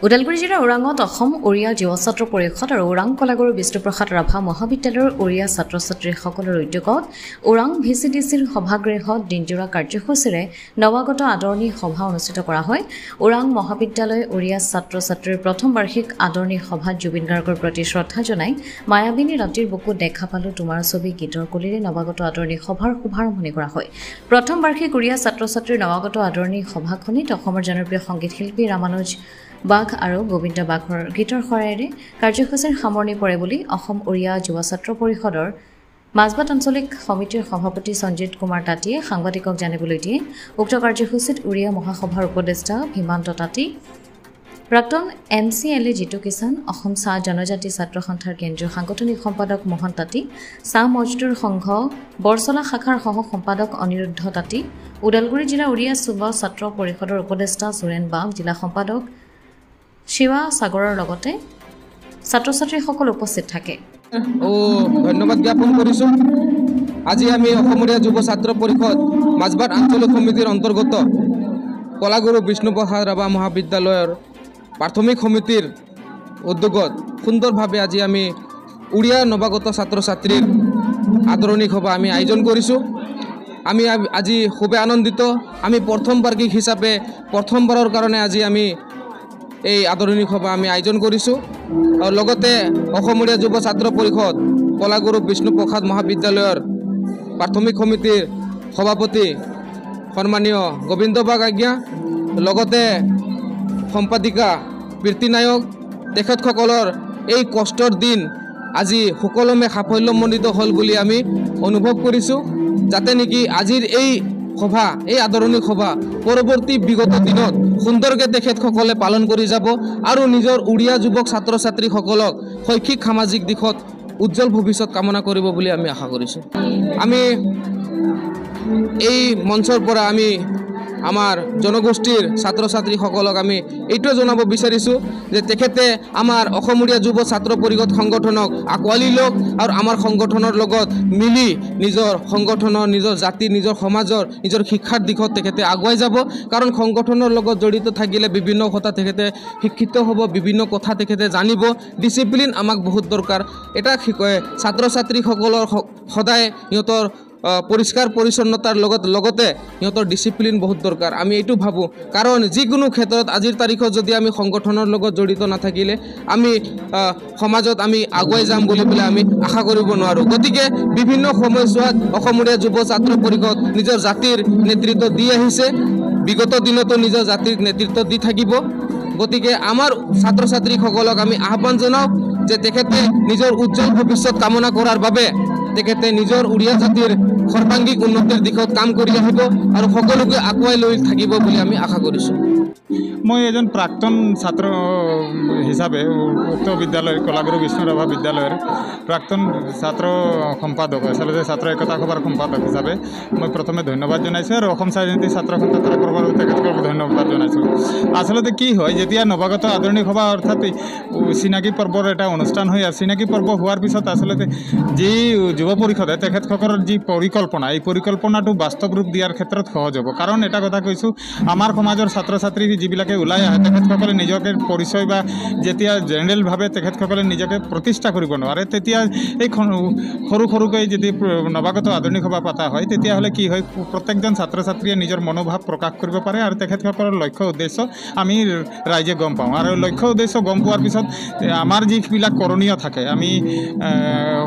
ওদালগুৰি জিলাৰ ওৰাঙত অসম ওড়িয়া যুৱ ছাত্ৰ পৰিষদ আৰু ওৰাং কলাগুৰু বিষ্ণুপ্ৰসাদ ৰাভা মহাবিদ্যালয়ৰ ওড়িয়া ছাত্ৰ ছাত্ৰীসকলৰ উদ্যোগত ওৰাং VCDCৰ সভাগৃহত দিনজোৰা কাৰ্যসূচীৰে নৱাগত আদৰণি সভা অনুষ্ঠিত কৰা হয়। ওৰাং মহাবিদ্যালয় ওড়িয়া ছাত্ৰ ছাত্ৰীৰ প্ৰথম বাৰ্ষিক আদৰণি সভাত জুবিন গাৰ্গৰ প্ৰতি শ্ৰদ্ধা জনাই মায়াবিনী ৰাতিৰ বুকুত দেখা পালো তোমাৰ ছবি গীতৰ কলিৰে নৱাগত আদৰণি সভাৰ শুভাৰম্ভণি কৰা হয়। প্ৰথম বাৰ্ষিক ওড়িয়া ছাত্ৰ ছাত্ৰীৰ নৱাগত আদৰণি সভাখনিত অসমৰ জনপ্ৰিয় সংগীত শিল্পী ৰামানুজ বাঘ আৰু গোবিন্দ বাঘৰ গীতৰ সহায়েৰে কাৰ্যসূচীৰ সামৰণি পৰে বুলি অসম ওড়িয়া যুৱ ছাত্ৰ পৰিষদৰ মাজবাট আঞ্চলিক সমিতিৰ সভাপতি সঞ্জিত কুমাৰ তাঁতীয়ে সাংবাদিকক জানিবলৈ দিয়ে। উক্ত কাৰ্যসূচীত ওড়িয়া মহাসভাৰ উপদেষ্টা ভীমান্ত তাঁতী, প্ৰাক্তন MCLA জিতু কিষাণ, অসম চাহ জনজাতি ছাত্ৰ সন্থাৰ কেন্দ্ৰীয় সাংগঠনিক সম্পাদক মোহন তাঁতী, চাহ মজদুৰ সংঘ বৰচলা শাখাৰ সহ সম্পাদক অনিৰুদ্ধ তাঁতী, ওদালগুৰি জিলা ওড়িয়া যুৱ ছাত্ৰ পৰিষদৰ উপদেষ্টা সুৰেন বাগ, জিলা সম্পাদক শিৱা সাগৰৰ লগতে ছাত্ৰ ছাত্ৰীসকল উপস্থিত থাকে। ধন্যবাদ জ্ঞাপন কৰিছোঁ। আজি আমি অসমীয়া যুৱ ছাত্ৰ পৰিষদ মাজবাট আঞ্চলিক সমিতিৰ অন্তৰ্গত কলাগুৰু বিষ্ণুপ্ৰসাদ ৰাভা মহাবিদ্যালয়ৰ প্ৰাথমিক সমিতিৰ উদ্যোগত সুন্দৰভাৱে আজি আমি ওড়িয়া নৱাগত ছাত্ৰ ছাত্ৰীৰ আদৰণি সভা আমি আয়োজন কৰিছোঁ। আমি আজি খুবেই আনন্দিত। আমি প্ৰথম বাৰ্ষিক হিচাপে প্ৰথমবাৰৰ কাৰণে আজি আমি এই আদৰণি সভা আমি আয়োজন কৰিছোঁ। আৰু লগতে অসমীয়া যুৱ ছাত্ৰ পৰিষদ কলাগুৰু বিষ্ণুপ্ৰসাদ মহাবিদ্যালয়ৰ প্ৰাথমিক সমিতিৰ সভাপতি সন্মানীয় গোবিন্দ বাগ আজ্ঞা, লগতে সম্পাদিকা প্ৰীতি নায়ক, তেখেতসকলৰ এই কষ্টৰ দিন আজি সুকলমে সাফল্যমণ্ডিত হ'ল বুলি আমি অনুভৱ কৰিছোঁ। যাতে নেকি আজিৰ এই সভা, এই আদৰণি সভা পৰৱৰ্তী বিগত দিনত সুন্দৰকৈ তেখেতসকলে পালন কৰি যাব আৰু নিজৰ ওড়িয়া যুৱক ছাত্ৰ ছাত্ৰীসকলক শৈক্ষিক সামাজিক দিশত উজ্জ্বল ভৱিষ্যত কামনা কৰিব বুলি আমি আশা কৰিছোঁ। আমি এই মঞ্চৰ পৰা আমি আমাৰ জনগোষ্ঠীৰ ছাত্ৰ ছাত্ৰীসকলক আমি এইটোৱে জনাব বিচাৰিছোঁ যে তেখেতে আমাৰ অসমীয়া যুৱ ছাত্ৰ পৰিষদ সংগঠনক আঁকোৱালি লওক আৰু আমাৰ সংগঠনৰ লগত মিলি নিজৰ সংগঠনৰ, নিজৰ জাতিৰ, নিজৰ সমাজৰ, নিজৰ শিক্ষাৰ দিশত তেখেতে আগুৱাই যাব। কাৰণ সংগঠনৰ লগত জড়িত থাকিলে বিভিন্ন কথা তেখেতে শিক্ষিত হ'ব, বিভিন্ন কথা তেখেতে জানিব। ডিচিপ্লিন আমাক বহুত দৰকাৰ। এটা ছাত্ৰ ছাত্ৰীসকলৰ সদায় সিহঁতৰ পৰিষ্কাৰ পৰিচ্ছন্নতাৰ লগতে সিহঁতৰ ডিচিপ্লিন বহুত দৰকাৰ। আমি এইটো ভাবোঁ, কাৰণ যিকোনো ক্ষেত্ৰত আজিৰ তাৰিখত যদি আমি সংগঠনৰ লগত জড়িত নাথাকিলে আমি সমাজত আমি আগুৱাই যাম বুলি পেলাই আমি আশা কৰিব নোৱাৰোঁ। গতিকে বিভিন্ন সময়ছোৱাত অসমীয়া যুৱ ছাত্ৰ পৰিষদ নিজৰ জাতিৰ নেতৃত্ব দি আহিছে, বিগত দিনতো নিজৰ জাতিৰ নেতৃত্ব দি থাকিব। গতিকে আমাৰ ছাত্ৰ ছাত্ৰীসকলক আমি আহ্বান জনাওঁ যে তেখেতে নিজৰ উজ্জ্বল ভৱিষ্যত কামনা কৰাৰ বাবে তেখেতে নিজৰ ওড়িয়া জাতিৰ সৰ্বাংগীক উন্নতিৰ দিশত কাম কৰি আহিব আৰু সকলোকে আগুৱাই লৈ থাকিব বুলি আমি আশা কৰিছোঁ। মই এজন প্ৰাক্তন ছাত্ৰ হিচাপে উক্ত বিদ্যালয় কলাগুৰু বিষ্ণু ৰাভা বিদ্যালয়ৰ প্ৰাক্তন ছাত্ৰ সম্পাদক, আচলতে ছাত্ৰ একতা সভাৰ সম্পাদক হিচাপে মই প্ৰথমে ধন্যবাদ জনাইছোঁ আৰু অসম ৰাজনীতি ছাত্ৰ সন্থাৰ তৰফৰ পৰা তেখেতক ধন্যবাদ জনাইছোঁ। আচলতে কি হয়, যেতিয়া নৱাগত আদৰণি সভা অৰ্থাৎ চিনাকি পৰ্বৰ এটা অনুষ্ঠান হয়, আৰু চিনাকি পৰ্ব হোৱাৰ পিছত আচলতে যি যুৱ পৰিষদে তেখেতসকলৰ যি পৰিকল্পনা, এই পৰিকল্পনাটো বাস্তৱ ৰূপ দিয়াৰ ক্ষেত্ৰত সহজ হ'ব। কাৰণ এটা কথা কৈছোঁ, আমাৰ সমাজৰ ছাত্ৰ ছাত্ৰী যিবিলাকে ওলাই আহে তেখেতসকলে নিজকে পৰিচয় বা যেতিয়া জেনেৰেলভাৱে তেখেতসকলে নিজকে প্ৰতিষ্ঠা কৰিব নোৱাৰে, তেতিয়া এই সৰু সৰুকৈ যদি নৱাগত আদৰণি সভা পতা হয় তেতিয়াহ'লে কি হয়, প্ৰত্যেকজন ছাত্ৰ ছাত্ৰীয়ে নিজৰ মনোভাৱ প্ৰকাশ কৰিব পাৰে আৰু তেখেতসকলৰ লক্ষ্য উদ্দেশ্য আমি ৰাইজে গম পাওঁ। আৰু লক্ষ্য উদ্দেশ্য গম পোৱাৰ পিছত আমাৰ যিবিলাক কৰণীয় থাকে, আমি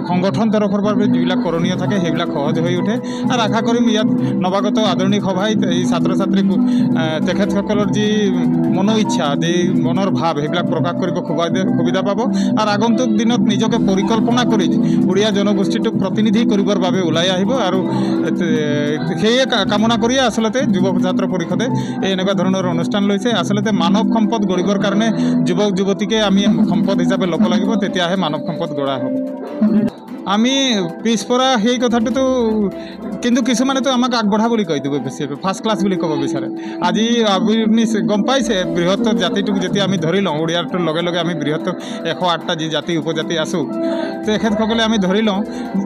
সংগঠন তৰফৰ পৰা যিবিলাক কৰণীয় থাকে সেইবিলাক সহজ হৈ উঠে। আৰু আশা কৰিম ইয়াত নৱাগত আদৰণি সভাই এই ছাত্ৰ ছাত্ৰীক তেখেতসকলৰ যি মনৰ ইচ্ছা, যি মনৰ ভাৱ সেইবিলাক প্ৰকাশ কৰিব সুবিধা পাব। আৰু আগন্তুক দিনত নিজকে পৰিকল্পনা কৰি ওড়িয়া জনগোষ্ঠীটোক প্ৰতিনিধি কৰিবৰ বাবে ওলাই আহিব। আৰু সেয়ে কামনা কৰিয়ে আচলতে যুৱ ছাত্ৰ পৰিষদে এই এনেকুৱা ধৰণৰ অনুষ্ঠান লৈছে। আচলতে মানৱ সম্পদ গঢ়িবৰ কাৰণে যুৱক যুৱতীকে আমি সম্পদ হিচাপে ল'ব লাগিব, তেতিয়াহে মানৱ সম্পদ গঢ়া হ'ব। আমি পিছপৰা সেই কথাটোতো কিন্তু কিছুমানেতো আমাক আগবঢ়া বুলি কৈ দিব বেছি ফাৰ্ষ্ট ক্লাছ বুলি ক'ব বিচাৰে আজি আপুনি গম পাইছে বৃহত্তৰ জাতিটোক যেতিয়া আমি ধৰি লওঁ উৰিয়াটোৰ লগে লগে আমি বৃহত্তৰ 108টা যি জাতি উপজাতি আছোঁ তেখেতসকলে আমি ধৰি লওঁ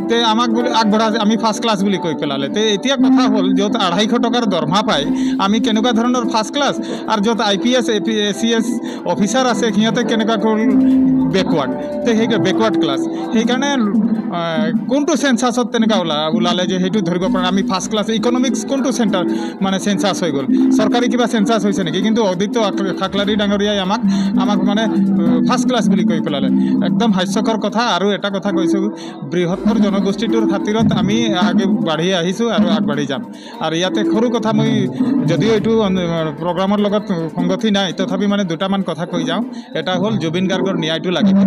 তে আমাক বুলি আগবঢ়া আমি ফাৰ্ষ্ট ক্লাছ বুলি কৈ পেলালে তে এতিয়া কথা হ'ল য'ত 250 টকাৰ দৰমহা পায় আমি কেনেকুৱা ধৰণৰ ফাৰ্ষ্ট ক্লাছ আৰু য'ত IPS ACS অফিচাৰ আছে সিহঁতে কেনেকুৱা বেকৱাৰ্ড তে সেই বেকৱাৰ্ড ক্লাছ সেইকাৰণে কোনটো সেন্সাছত তেনেকুৱা ওলালে যে সেইটো ধৰিব পৰা আমি ফাৰ্ষ্ট ক্লাছ ইকনমিক্স কোনটো চেণ্টাৰ মানে সেন্সাছ হৈ গ'ল চৰকাৰী কিবা সেন্সাছ হৈছে নেকি কিন্তু অদিত্য খাকলাৰী ডাঙৰীয়াই আমাক মানে ফাৰ্ষ্ট ক্লাছ বুলি কৈ পেলালে একদম হাস্যকৰ কথা আৰু এটা কথা কৈছোঁ বৃহত্তৰ জনগোষ্ঠীটোৰ খাতিৰত আমি আগে বাঢ়ি আহিছোঁ আৰু আগবাঢ়ি যাম আৰু ইয়াতে সৰু কথা মই যদিও এইটো প্ৰগ্ৰামৰ লগত সংগতি নাই তথাপি মানে দুটামান কথা কৈ যাওঁ এটা হ'ল জুবিন গাৰ্গৰ ন্যায়টো লাগিব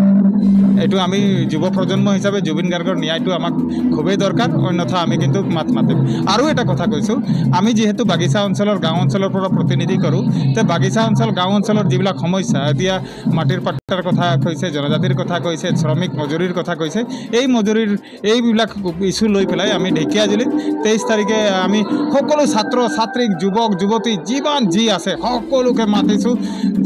এইটো আমি যুৱ প্ৰজন্ম হিচাপে জুবিন গাৰ্গৰ ন্যায়টো আমাক খুবেই দৰকাৰ অন্যথা আমি কিন্তু মাত মাতিম আৰু এটা কথা কৈছোঁ আমি যিহেতু বাগিচা অঞ্চলৰ গাঁও অঞ্চলৰ পৰা প্ৰতিনিধি কৰোঁ তে বাগিচা অঞ্চল গাঁও অঞ্চলৰ যিবিলাক সমস্যা এতিয়া মাটিৰ পাট্টাৰ কথা কৈছে জনজাতিৰ কথা কৈছে শ্ৰমিক মজুৰিৰ কথা কৈছে এই মজুৰিৰ এইবিলাক ইছ্যু লৈ পেলাই আমি ঢেকীয়াজুলিত 23 তাৰিখে আমি সকলো ছাত্ৰ ছাত্ৰীক যুৱক যুৱতী যিমান যি আছে সকলোকে মাতিছোঁ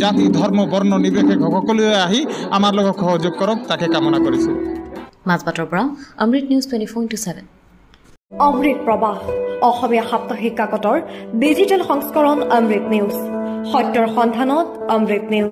জাতি ধৰ্ম বৰ্ণ নিৰ্বিশেষে সকলোৱে আহি আমাৰ লগত সহযোগ কৰক তাকে কামনা কৰিছোঁ মাজবাটৰ পৰা অমৃত নিউজ 24/7 অমৃত প্ৰবাহ অসমীয়া সাপ্তাহিক কাকতৰ ডিজিটেল সংস্কৰণ অমৃত নিউজ সত্যৰ সন্ধানত অমৃত নিউজ